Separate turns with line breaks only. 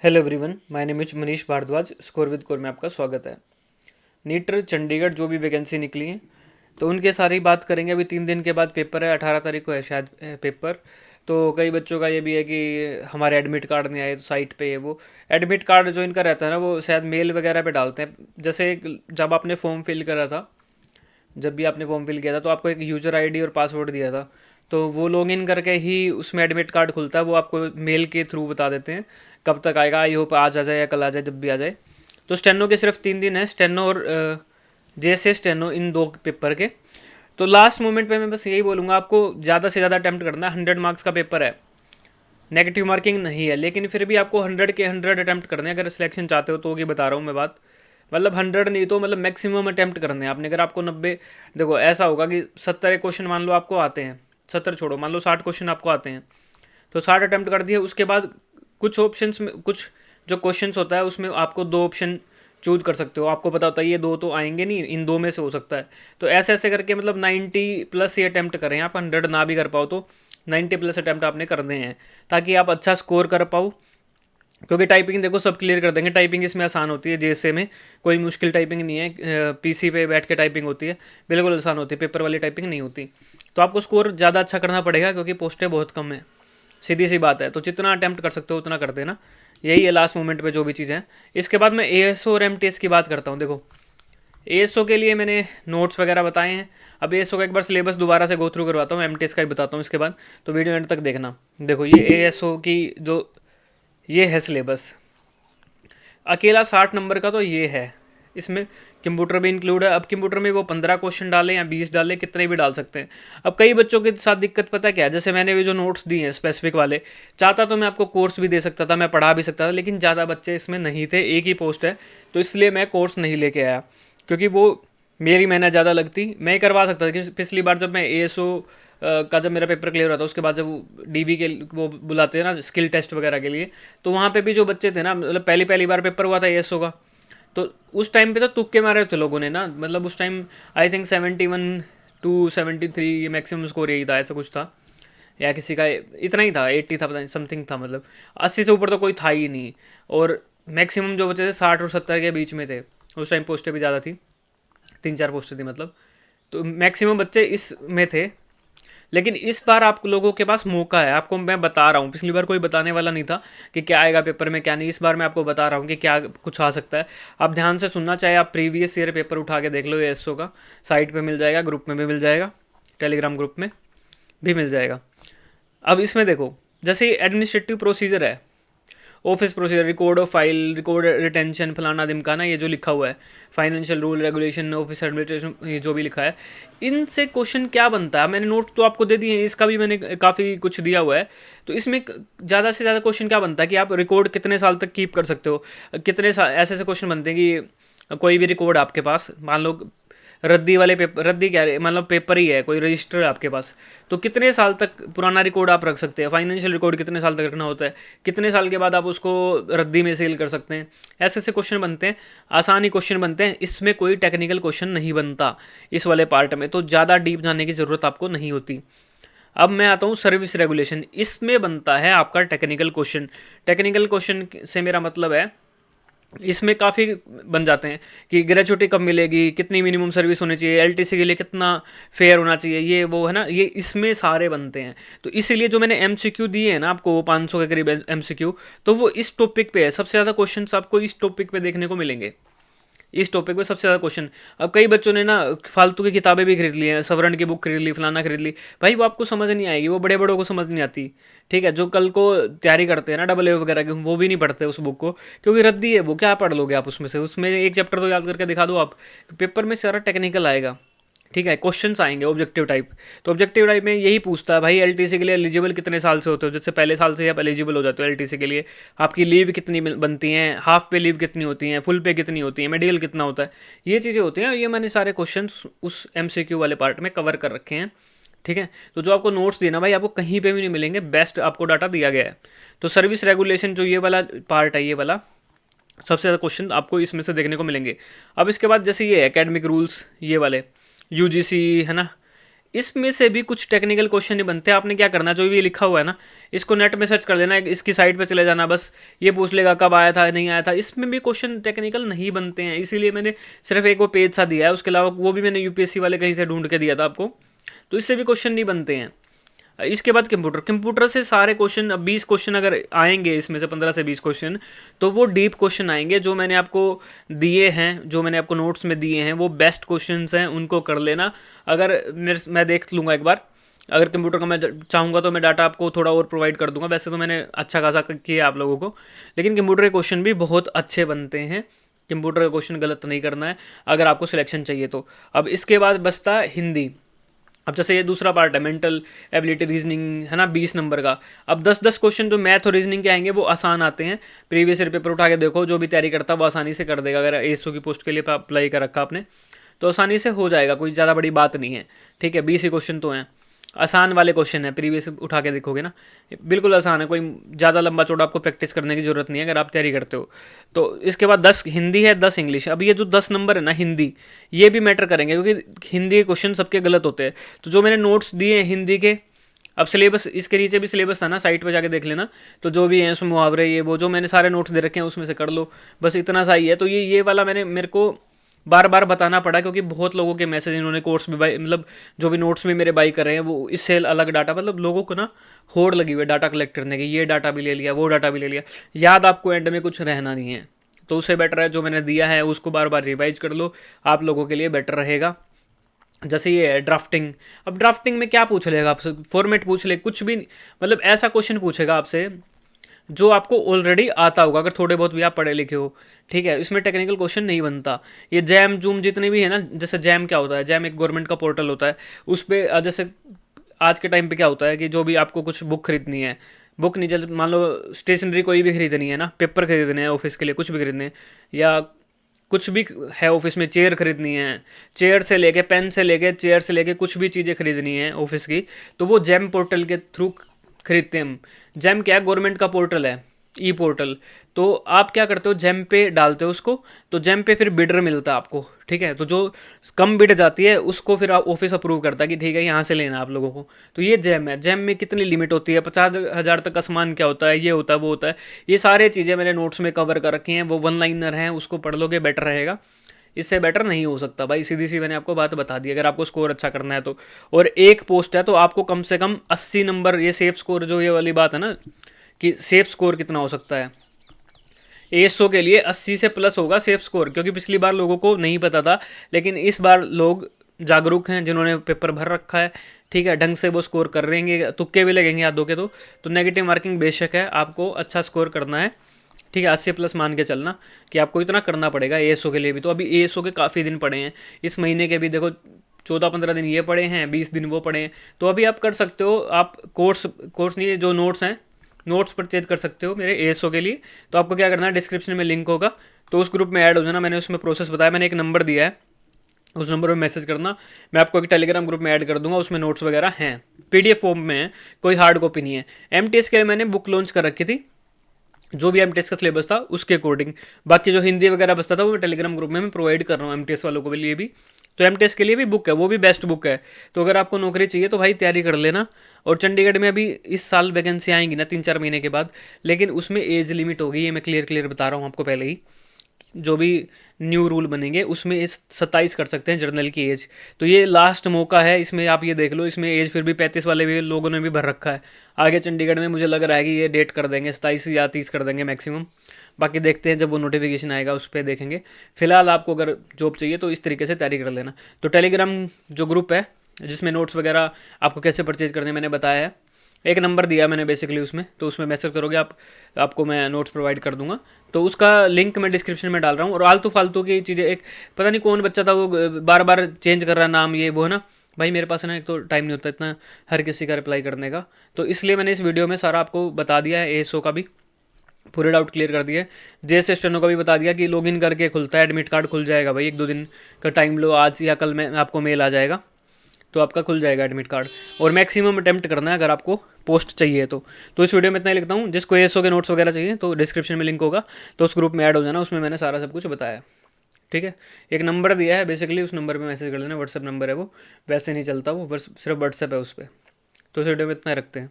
Hello everyone, my name is Manish Bhardwaj. Score with core में आपका स्वागत है। नीट चंडीगढ़ जो भी वैकेंसी निकली है तो उनके सारी बात करेंगे। अभी 3 दिन के बाद पेपर है, 18 तारीख को है शायद पेपर। तो कई बच्चों का ये भी है कि हमारे एडमिट कार्ड नहीं आए, तो साइट पे है वो एडमिट कार्ड जो इनका रहता है ना, वो शायद मेल वगैरह पे डालते हैं। जैसे जब आपने फॉर्म फिल करा था, जब भी आपने फॉर्म फिल किया था तो आपको एक यूज़र आईडी और पासवर्ड दिया था, तो वो लॉगिन करके ही उसमें एडमिट कार्ड खुलता है। वो आपको मेल के थ्रू बता देते हैं कब तक आएगा। आई होप आज आ जाए या कल आ जाए, जब भी आ जाए। तो स्टेनो के सिर्फ 3 दिन है, स्टेनो और जेएसए स्टेनो, इन दो पेपर के। तो लास्ट मोमेंट पे मैं बस यही बोलूँगा, आपको ज़्यादा से ज़्यादा अटैम्प्ट करना है। 100 मार्क्स का पेपर है, नेगेटिव मार्किंग नहीं है, लेकिन फिर भी आपको 100 के 100 अटैम्प्ट करने हैं। अगर सिलेक्शन चाहते हो तो ये बता रहा हूँ मैं बात, मतलब 100 नहीं तो मतलब मैक्सिमम अटैम्प्ट करने हैं आपने। अगर आपको 90, देखो ऐसा होगा कि 70 क्वेश्चन मान लो आपको आते हैं, 70 छोड़ो, मान लो 60 क्वेश्चन आपको आते हैं, तो 60 अटैम्प्ट कर दिए। उसके बाद कुछ ऑप्शंस में, कुछ जो क्वेश्चंस होता है उसमें आपको 2 ऑप्शन चूज कर सकते हो। आपको पता होता है ये दो तो आएंगे नहीं, इन दो में से हो सकता है। तो ऐसे ऐसे करके मतलब 90+ ये अटैम्प्ट करें आप। 100 ना भी कर पाओ तो 90+ अटैम्प्ट आपने करने हैं, ताकि आप अच्छा स्कोर कर पाओ। क्योंकि टाइपिंग देखो सब क्लियर कर देंगे, टाइपिंग इसमें आसान होती है। जेएसए में कोई मुश्किल टाइपिंग नहीं है, पीसी पे बैठ के टाइपिंग होती है, बिल्कुल आसान होती है, पेपर वाली टाइपिंग नहीं होती। तो आपको स्कोर ज़्यादा अच्छा करना पड़ेगा, क्योंकि पोस्टें बहुत कम है, सीधी सी बात है। तो जितना अटैम्प्ट कर सकते हो उतना कर देना, यही है लास्ट मोमेंट पे जो भी चीज़ें हैं। इसके बाद मैं एएसओ और एमटीएस की बात करता हूँ। देखो एएसओ के लिए मैंने नोट्स वगैरह बताए हैं। अब एएसओ का एक बार सिलेबस दोबारा से गो थ्रू करवाता हूँ, एमटीएस का भी बताता हूँ इसके बाद, तो वीडियो एंड तक देखना। देखो ये एएसओ की जो ये है सिलेबस, अकेला 60 नंबर का तो ये है। इसमें कंप्यूटर भी इंक्लूड है। अब कंप्यूटर में वो 15 क्वेश्चन डालें या 20 डालें, कितने भी डाल सकते हैं। अब कई बच्चों के साथ दिक्कत पता क्या है, जैसे मैंने भी जो नोट्स दिए हैं स्पेसिफिक वाले, चाहता तो मैं आपको कोर्स भी दे सकता था, मैं पढ़ा भी सकता था, लेकिन ज़्यादा बच्चे इसमें नहीं थे, एक ही पोस्ट है, तो इसलिए मैं कोर्स नहीं लेके आया। क्योंकि वो मेरी मेहनत ज़्यादा लगती, मैं करवा सकता था। कि पिछली बार जब मैं एएसओ का जब मेरा पेपर क्लियर हुआ था, उसके बाद जब वो डीबी के वो बुलाते हैं ना स्किल टेस्ट वगैरह के लिए, तो वहाँ पे भी जो बच्चे थे ना, मतलब पहली पहली बार पेपर हुआ था एएसओ का, तो उस टाइम पे तो तुक्के मारे थे लोगों ने ना। मतलब उस टाइम आई थिंक 71 to 73 ये मैक्सिमम स्कोर यही था, ऐसा कुछ था, या किसी का इतना ही था, 80 था, पता नहीं समथिंग था, मतलब 80 से ऊपर तो कोई था ही नहीं। और मैक्सिमम जो बच्चे थे 60 और 70 के बीच में थे। उस टाइम पोस्टें भी ज़्यादा थी, 3-4 पोस्टें थी मतलब, तो मैक्सिमम बच्चे इस में थे। लेकिन इस बार आप लोगों के पास मौका है, आपको मैं बता रहा हूँ। पिछली बार कोई बताने वाला नहीं था कि क्या आएगा पेपर में क्या नहीं, इस बार मैं आपको बता रहा हूँ कि क्या कुछ आ सकता है। आप ध्यान से सुनना, चाहे आप प्रीवियस ईयर पेपर उठा के देख लो, एएसओ का साइट पे मिल जाएगा, ग्रुप में भी मिल जाएगा, टेलीग्राम ग्रुप में भी मिल जाएगा। अब इसमें देखो, जैसे एडमिनिस्ट्रेटिव प्रोसीजर है, office procedure, record of file, record retention, फलाना दिमकाना, ये जो लिखा हुआ है, financial rule regulation, office administration, ये जो भी लिखा है, इनसे क्वेश्चन क्या बनता है। मैंने नोट तो आपको दे दिए हैं, इसका भी मैंने काफ़ी कुछ दिया हुआ है। तो इसमें ज़्यादा से ज़्यादा क्वेश्चन क्या बनता है कि आप रिकॉर्ड कितने साल तक कीप कर सकते हो। कितने ऐसे ऐसे क्वेश्चन बनते हैं कि कोई भी रिकॉर्ड आपके पास, मान लो रद्दी वाले पेपर, रद्दी क्या है, मतलब पेपर ही है, कोई रजिस्टर है आपके पास, तो कितने साल तक पुराना रिकॉर्ड आप रख सकते हैं। फाइनेंशियल रिकॉर्ड कितने साल तक रखना होता है, कितने साल के बाद आप उसको रद्दी में सेल कर सकते हैं। ऐसे ऐसे क्वेश्चन बनते हैं, आसानी क्वेश्चन बनते हैं, इसमें कोई टेक्निकल क्वेश्चन नहीं बनता इस वाले पार्ट में, तो ज़्यादा डीप जाने की ज़रूरत आपको नहीं होती। अब मैं आता हूँ सर्विस रेगुलेशन, इसमें बनता है आपका टेक्निकल क्वेश्चन। टेक्निकल क्वेश्चन से मेरा मतलब है, इसमें काफ़ी बन जाते हैं कि ग्रेजुएटी कब मिलेगी, कितनी मिनिमम सर्विस होनी चाहिए, एलटीसी के लिए कितना फेयर होना चाहिए, ये वो है ना, ये इसमें सारे बनते हैं। तो इसीलिए जो मैंने एमसीक्यू दिए हैं ना आपको, 500 के करीब एमसीक्यू, तो वो इस टॉपिक पे है। सबसे ज़्यादा क्वेश्चंस आपको इस टॉपिक पे देखने को मिलेंगे, इस टॉपिक पे सबसे ज़्यादा क्वेश्चन। अब कई बच्चों ने ना फालतू की किताबें भी खरीद ली हैं, सवर्ण की बुक खरीद ली, फलाना खरीद ली, भाई वो आपको समझ नहीं आएगी, वो बड़े बड़ों को समझ नहीं आती। ठीक है, जो कल को तैयारी करते हैं ना डबल ए वगैरह की, वो भी नहीं पढ़ते उस बुक को, क्योंकि रद्दी है वो, क्या पढ़ लोगे आप उसमें से। उसमें एक चैप्टर तो याद करके दिखा दो आप, पेपर में सारा टेक्निकल आएगा। ठीक है, क्वेश्चंस आएंगे ऑब्जेक्टिव टाइप, तो ऑब्जेक्टिव टाइप में यही पूछता है भाई एलटीसी के लिए एलिजिबल कितने साल से होते हो। जैसे पहले साल से आप एलिजिबल हो जाते हो एलटीसी के लिए, आपकी लीव कितनी बनती हैं, हाफ पे लीव कितनी होती हैं, फुल पे कितनी होती है, मेडिकल कितना होता है, ये चीज़ें होती हैं। ये मैंने सारे क्वेश्चन उस एमसीक्यू वाले पार्ट में कवर कर रखे हैं। ठीक है, तो जो आपको नोट्स देना भाई, आपको कहीं पे भी नहीं मिलेंगे, बेस्ट आपको डाटा दिया गया है। तो सर्विस रेगुलेशन जो ये वाला पार्ट है, ये वाला सबसे ज़्यादा क्वेश्चन आपको इसमें से देखने को मिलेंगे। अब इसके बाद जैसे ये एकेडमिक रूल्स, ये वाले यूजीसी है ना, इसमें से भी कुछ टेक्निकल क्वेश्चन नहीं बनते। आपने क्या करना, जो भी लिखा हुआ है ना, इसको नेट में सर्च कर लेना, इसकी साइट पे चले जाना, बस ये पूछ लेगा कब आया था नहीं आया था। इसमें भी क्वेश्चन टेक्निकल नहीं बनते हैं, इसीलिए मैंने सिर्फ एक वो पेज सा दिया है। उसके अलावा वो भी मैंने यूपीएससी वाले कहीं से ढूंढ के दिया था आपको, तो इससे भी क्वेश्चन नहीं बनते हैं। इसके बाद कंप्यूटर से सारे क्वेश्चन, अब 20 क्वेश्चन अगर आएंगे, इसमें से 15 से 20 क्वेश्चन, तो वो डीप क्वेश्चन आएंगे। जो मैंने आपको दिए हैं, जो मैंने आपको नोट्स में दिए हैं, वो बेस्ट क्वेश्चंस हैं, उनको कर लेना। अगर मैं देख लूँगा एक बार, अगर कंप्यूटर का मैं चाहूँगा तो मैं डाटा आपको थोड़ा और प्रोवाइड कर दूंगा। वैसे तो मैंने अच्छा खासा किया आप लोगों को, लेकिन कंप्यूटर के क्वेश्चन भी बहुत अच्छे बनते हैं। कंप्यूटर का क्वेश्चन गलत नहीं करना है अगर आपको सिलेक्शन चाहिए तो। अब इसके बाद बचता है हिंदी। अब जैसे ये दूसरा पार्ट है मेंटल एबिलिटी रीजनिंग, है ना, 20 नंबर का। अब 10-10 क्वेश्चन जो मैथ और रीजनिंग के आएंगे वो आसान आते हैं। प्रीवियस ईयर पेपर उठा के देखो, जो भी तैयारी करता है वो आसानी से कर देगा। अगर एएसओ की पोस्ट के लिए अप्लाई कर रखा आपने तो आसानी से हो जाएगा, कोई ज़्यादा बड़ी बात नहीं है। ठीक है, 20 ही क्वेश्चन तो हैं, आसान वाले क्वेश्चन है। प्रीवियस उठा के देखोगे ना, बिल्कुल आसान है, कोई ज़्यादा लंबा चौड़ा आपको प्रैक्टिस करने की ज़रूरत नहीं है अगर आप तैयारी करते हो तो। इसके बाद 10 हिंदी है, 10 इंग्लिश। अब ये जो 10 नंबर है ना हिंदी, ये भी मैटर करेंगे, क्योंकि हिंदी के क्वेश्चन सबके गलत होते हैं। तो जो मैंने नोट्स दिए हैं हिंदी के, अब सिलेबस इसके नीचे भी सिलेबस था ना, साइट पे जाके देख लेना, तो जो भी है उसमें मुहावरे ये वो जो मैंने सारे नोट्स दे रखे हैं उसमें से कर लो, बस इतना सा ही है। तो ये वाला मेरे को बार बार बताना पड़ा, क्योंकि बहुत लोगों के मैसेज, इन्होंने कोर्स भी बाई, मतलब जो भी नोट्स में मेरे बाई कर रहे हैं वो इससे अलग डाटा, मतलब लोगों को ना होड़ लगी हुई है डाटा कलेक्ट करने की, ये डाटा भी ले लिया, वो डाटा भी ले लिया, याद आपको एंड में कुछ रहना नहीं है। तो उससे बेटर है जो मैंने दिया है उसको बार बार रिवाइज कर लो, आप लोगों के लिए बेटर रहेगा। जैसे ये है ड्राफ्टिंग। अब ड्राफ्टिंग में क्या पूछ लेगा आपसे, फॉर्मेट पूछ ले, कुछ भी मतलब ऐसा क्वेश्चन पूछेगा आपसे जो आपको ऑलरेडी आता होगा, अगर थोड़े बहुत भी आप पढ़े लिखे हो। ठीक है, इसमें टेक्निकल क्वेश्चन नहीं बनता। ये जैम जूम जितने भी है ना, जैसे जैम क्या होता है, जैम एक गवर्नमेंट का पोर्टल होता है, उस पर जैसे आज के टाइम पे क्या होता है कि जो भी आपको कुछ बुक खरीदनी है, बुक नहीं चल, मान लो स्टेशनरी कोई भी खरीदनी है ना, पेपर खरीदने हैं ऑफिस के लिए, कुछ भी खरीदने हैं, या कुछ भी है ऑफिस में, चेयर खरीदनी है, चेयर से लेके पेन से लेके चेयर से लेके कुछ भी चीज़ें खरीदनी है ऑफिस की, तो वो जैम पोर्टल के थ्रू खरीदते हैं हम। जैम क्या है, गवर्नमेंट का पोर्टल है, ई पोर्टल। तो आप क्या करते हो, जैम पे डालते हो उसको, तो जैम पे फिर बिडर मिलता है आपको। ठीक है, तो जो कम बिड जाती है उसको फिर आप ऑफिस अप्रूव करता है कि ठीक है यहाँ से लेना आप लोगों को। तो ये जैम है। जैम में कितनी लिमिट होती है, 50,000 तक का सामान क्या होता है, ये होता है वो होता है। ये सारी चीज़ें मैंने नोट्स में कवर कर रखी हैं, वो वन लाइनर हैं, उसको पढ़ लोगे बेटर रहेगा। इससे बेटर नहीं हो सकता भाई, सीधी सी मैंने आपको बात बता दी। अगर आपको स्कोर अच्छा करना है तो, और एक पोस्ट है तो आपको कम से कम 80 नंबर, ये सेफ स्कोर जो ये वाली बात है ना कि सेफ स्कोर कितना हो सकता है, एएसओ के लिए 80 से प्लस होगा सेफ स्कोर। क्योंकि पिछली बार लोगों को नहीं पता था, लेकिन इस बार लोग जागरूक हैं जिन्होंने पेपर भर रखा है। ठीक है, ढंग से वो स्कोर कर रहेंगे, तुक्के भी लगेंगे यादों के तो नेगेटिव मार्किंग बेशक है, आपको अच्छा स्कोर करना है। ठीक है, 80 प्लस मान के चलना कि आपको इतना करना पड़ेगा एएसओ के लिए भी। तो अभी एएसओ के काफ़ी दिन पड़े हैं, इस महीने के भी देखो 14-15 दिन ये पड़े हैं, 20 दिन वो पड़े हैं। तो अभी आप कर सकते हो, आप कोर्स नहीं, जो नोट्स हैं, नोट्स परचेज कर सकते हो मेरे एएसओ के लिए। तो आपको क्या करना है, डिस्क्रिप्शन में लिंक होगा, तो उस ग्रुप में ऐड हो जाना। मैंने उसमें प्रोसेस बताया, मैंने एक नंबर दिया है, उस नंबर पर मैसेज करना, मैं आपको एक टेलीग्राम ग्रुप में ऐड कर दूंगा, उसमें नोट्स वगैरह हैं, पीडीएफ फॉर्म में है, कोई हार्ड कॉपी नहीं है। एमटीएस के लिए मैंने बुक लॉन्च कर रखी थी, जो भी एमटीएस का सिलेबस था उसके अकॉर्डिंग। बाकी जो हिंदी वगैरह बचता था वो मैं टेलीग्राम ग्रुप में मैं प्रोवाइड कर रहा हूँ एमटीएस वालों के लिए भी। तो एमटीएस के लिए भी बुक है, वो भी बेस्ट बुक है। तो अगर आपको नौकरी चाहिए तो भाई तैयारी कर लेना। और चंडीगढ़ में अभी इस साल वैकेंसी आएंगी ना 3-4 महीने के बाद, लेकिन उसमें एज लिमिट होगी, ये मैं क्लियर बता रहा हूँ आपको पहले ही। जो भी न्यू रूल बनेंगे उसमें इस 27 कर सकते हैं जर्नल की एज। तो ये लास्ट मौका है, इसमें आप ये देख लो, इसमें एज फिर भी 35 वाले भी लोगों ने भी भर रखा है। आगे चंडीगढ़ में मुझे लग रहा है कि ये डेट कर देंगे, 27 या 30 कर देंगे मैक्सिमम। बाकी देखते हैं जब वो नोटिफिकेशन आएगा उस पर देखेंगे। फिलहाल आपको अगर जॉब चाहिए तो इस तरीके से तैयारी कर लेना। तो टेलीग्राम जो ग्रुप है जिसमें नोट्स वगैरह आपको कैसे परचेज करने मैंने बताया है, एक नंबर दिया मैंने बेसिकली उसमें, तो उसमें मैसेज करोगे आप, आपको मैं नोट्स प्रोवाइड कर दूंगा। तो उसका लिंक मैं डिस्क्रिप्शन में डाल रहा हूँ। और आलतू फालतू की चीज़ें, एक पता नहीं कौन बच्चा था वो बार बार चेंज कर रहा नाम, ये वो है ना भाई, मेरे पास है ना एक तो टाइम नहीं होता इतना हर किसी का रिप्लाई करने का, तो इसलिए मैंने इस वीडियो में सारा आपको बता दिया है। एएसओ का भी पूरे डाउट क्लियर कर दिए, जेएसएस स्टेनो का भी बता दिया कि लॉगिन करके खुलता है, एडमिट कार्ड खुल जाएगा भाई, 1-2 दिन का टाइम लो, आज या कल में आपको मेल आ जाएगा तो आपका खुल जाएगा एडमिट कार्ड। और मैक्सिमम अटेम्प्ट करना है अगर आपको पोस्ट चाहिए तो इस वीडियो में इतना ही लिखता हूँ। जिसको एएसओ के नोट्स वगैरह चाहिए तो डिस्क्रिप्शन में लिंक होगा, तो उस ग्रुप में ऐड हो जाना, उसमें मैंने सारा सब कुछ बताया। ठीक है। एक नंबर दिया है बेसिकली, उस नंबर पे मैसेज कर लेना, व्हाट्सएप नंबर है वो, वैसे नहीं चलता वो, बस सिर्फ व्हाट्सएप है उस पर। तो इस वीडियो में इतना रखते हैं।